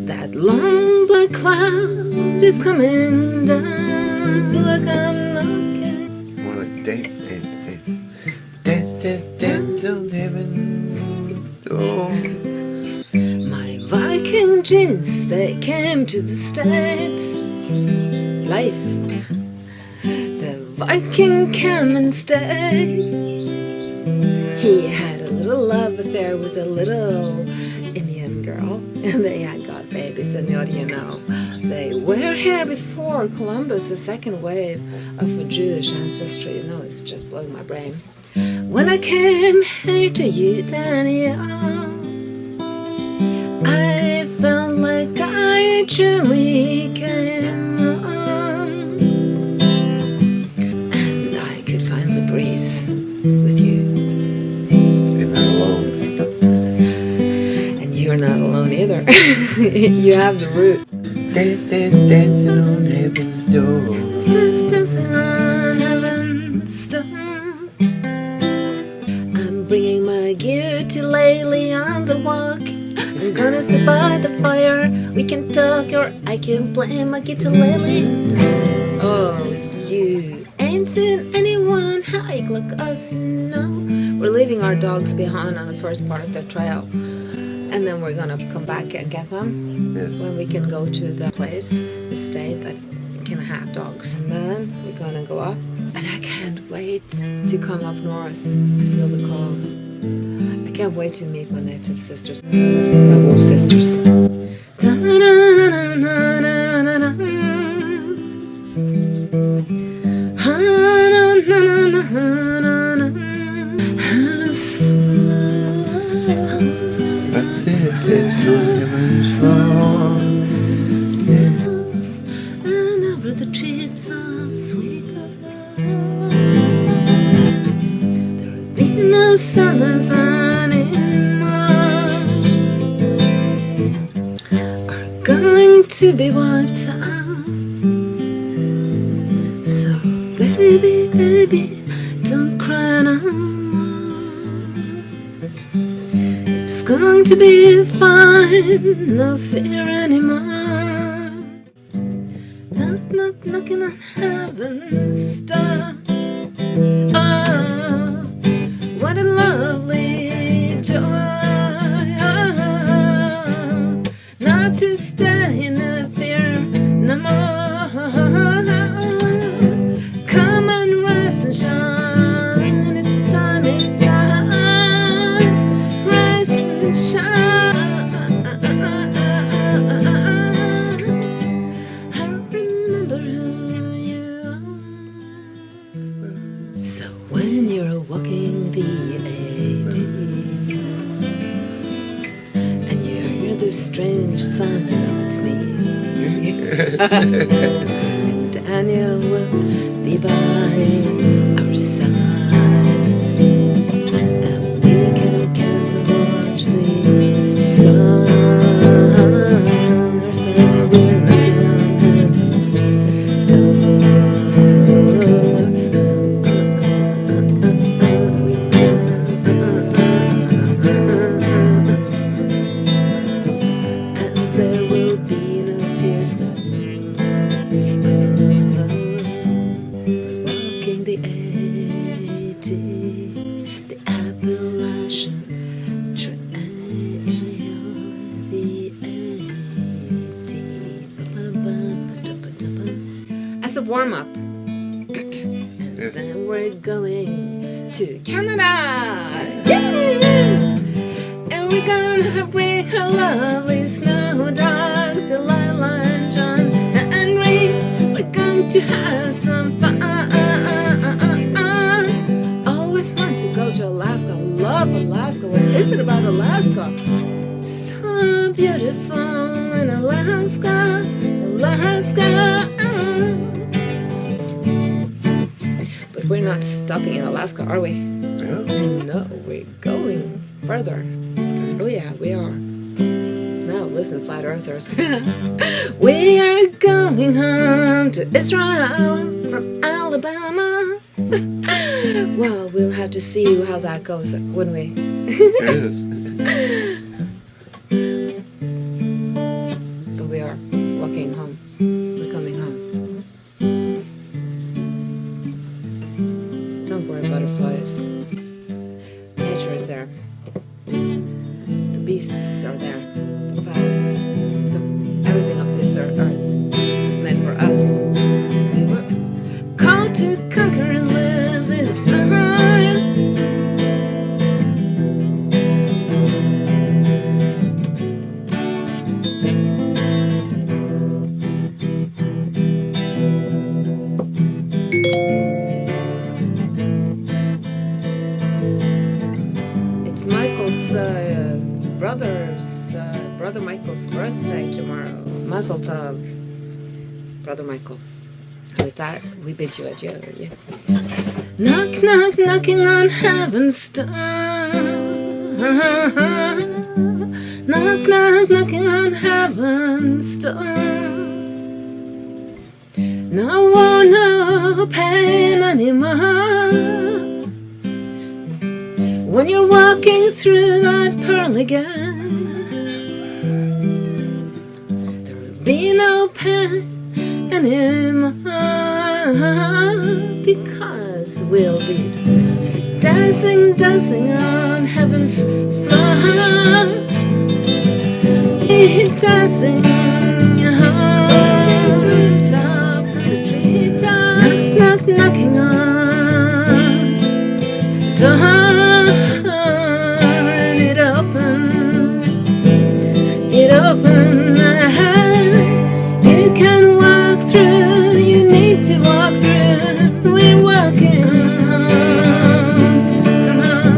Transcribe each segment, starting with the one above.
That long black cloud is coming down. I feel like I'm knocking. More like dance, dance, dance. Dance, dance, dance on heaven's door. My Viking jeans, they came to the States. Life. The Viking came and stayed. He had a little love affair with a little Indian girl, and they had got babies, and what do you know? They were here before Columbus, the second wave of Jewish ancestry. You know, it's just blowing my brain. When I came here to YUCCATAN, I felt like I truly came home, and I could finally breathe with you. You're not alone. And you're not alone either. You have the root. Dance, dance, dancing on heaven's door. Dance, dancing on heaven's door. I'm bringing my ukulele on the walk. I'm gonna sit by the fire. We can talk, or I can play my ukulele. Oh, you ain't seen anyone hike like us, no. We're leaving our dogs behind on the first part of the trail, and then we're gonna come back and get them. Yes. When we can go to the place, the state that can have dogs. And then we're gonna go up, and I can't wait to come up north and feel the call. I can't wait to meet my native sisters, my wolf sisters. That's it. It's heaven's door. And over the treetops we go. There'll be no summers anymore. Are going to be wiped out. So baby, baby, don't cry no more. It's going to be fine, no fear anymore. Knock, knock, knocking on heaven's door. Oh, what a lovely joy. Not to stay in the fear no more. Come and rise and shine. It's time, it's time. Rise and shine. I remember who you are. So when you're walking the 80 and you hear this strange sound, you know it's me. And Daniel will be by our side, and we can watch the stars. And we're knocking on heaven's and there will be no tears, no. We're walking the 80, the Appalachian Trail, the 80. As a warm-up, and then we're going to Canada. Yay! And we're gonna bring our lovely snow dogs, Delilah and John and Ray. We're going to have some fun. Always want to go to Alaska. Love Alaska. What is it about Alaska? So beautiful in Alaska, Alaska. But we're not stopping in Alaska, are we? Yeah. No, we're going further. Oh yeah, we are. Now listen, flat earthers. We are going home to Israel from Alabama. Well, we'll have to see how that goes, wouldn't we? Yes. Michael's brother Michael's birthday tomorrow. Mazel tov, Brother Michael. With that, we bid you adieu. Yeah. Knock, knock, knocking on heaven's door. Knock, knock, knocking on heaven's door. No war, no pain anymore. When you're walking through that pearly gate, there will be no pain anymore, because we'll be dancing, dancing on heaven's floor. Be dancing on these rooftops and the treetops. Knock, knock, knocking on door. It open, you can walk through, you need to walk through, we're walking home, come on,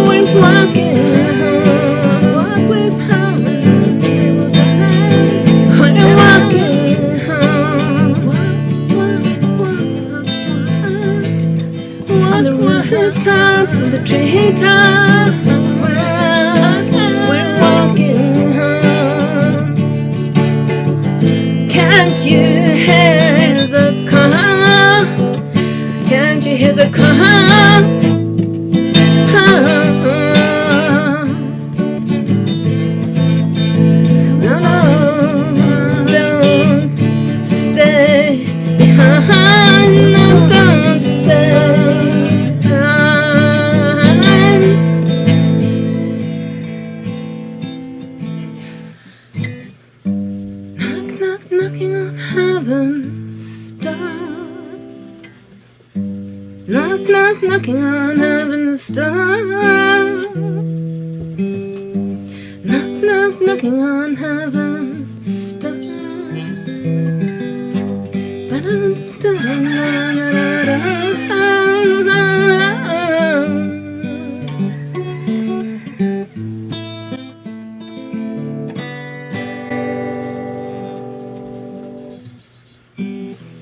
we're walking home, walk with home, we're walking home, walk, on the rooftops and the treetops. Can't you hear the call? Can't you hear the call? No, no, don't stay behind. No, don't stay behind. Knock, knock, knocking on heaven's door. Knock, knock, knocking on heaven's door. Knock, knock, knocking on heaven's door.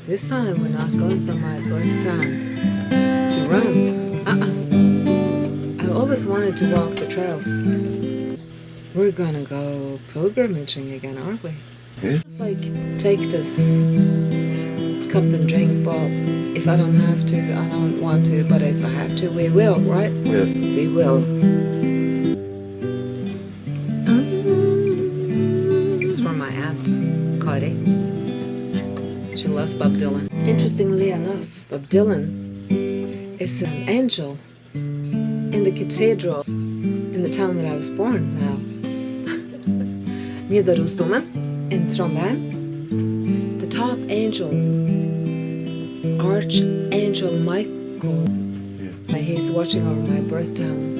This time we're not going from my birth town to Rome. I always wanted to walk the trails. We're gonna go pilgrimaging again, aren't we? Yeah. Like, take this cup and drink, but if I don't have to, I don't want to, but if I have to, we will, right? Yes. We will. This is from my aunt, Kari. She loves Bob Dylan. Interestingly enough, Bob Dylan is an angel in the cathedral in the town that I was born now. Nidarosdomen in Trondheim. The top angel, Archangel Michael, he's watching over my birth town.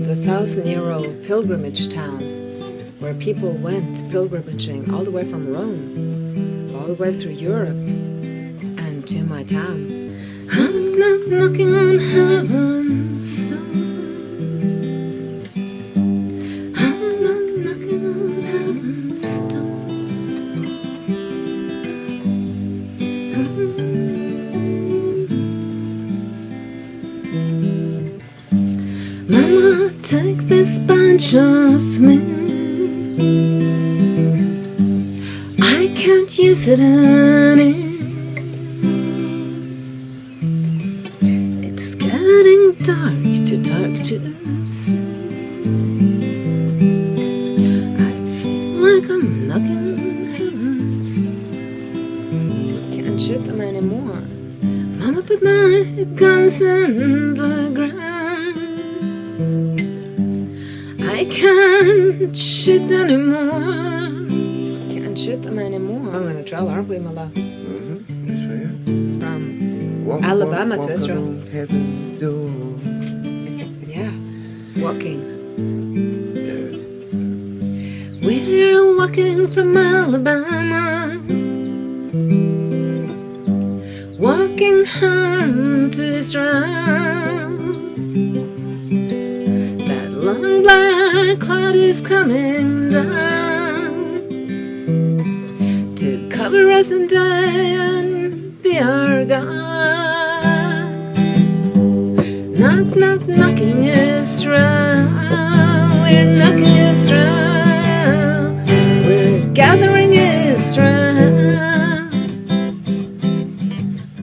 The 1,000-year-old pilgrimage town where people went pilgrimaging all the way from Rome, all the way through Europe, and to my town. Knock, knock, knocking on heaven's door. Knock, knock, knocking on heaven's door. Mama, take this bunch of me. I can't use it anymore. It's getting dark, too dark to see. I feel like I'm knocking on heaven's door. Can't shoot them anymore. Mama put my guns in the ground. I can't shoot anymore. Can't shoot them anymore. I'm gonna travel, aren't we, Mala? That's right. From Walk, Alabama walk, to walk Israel. along heaven's door. Yeah, walking. Yes. We're walking from Alabama, walking home to Israel. is coming down to cover us in day and be our God. Knock, knock, knocking is right.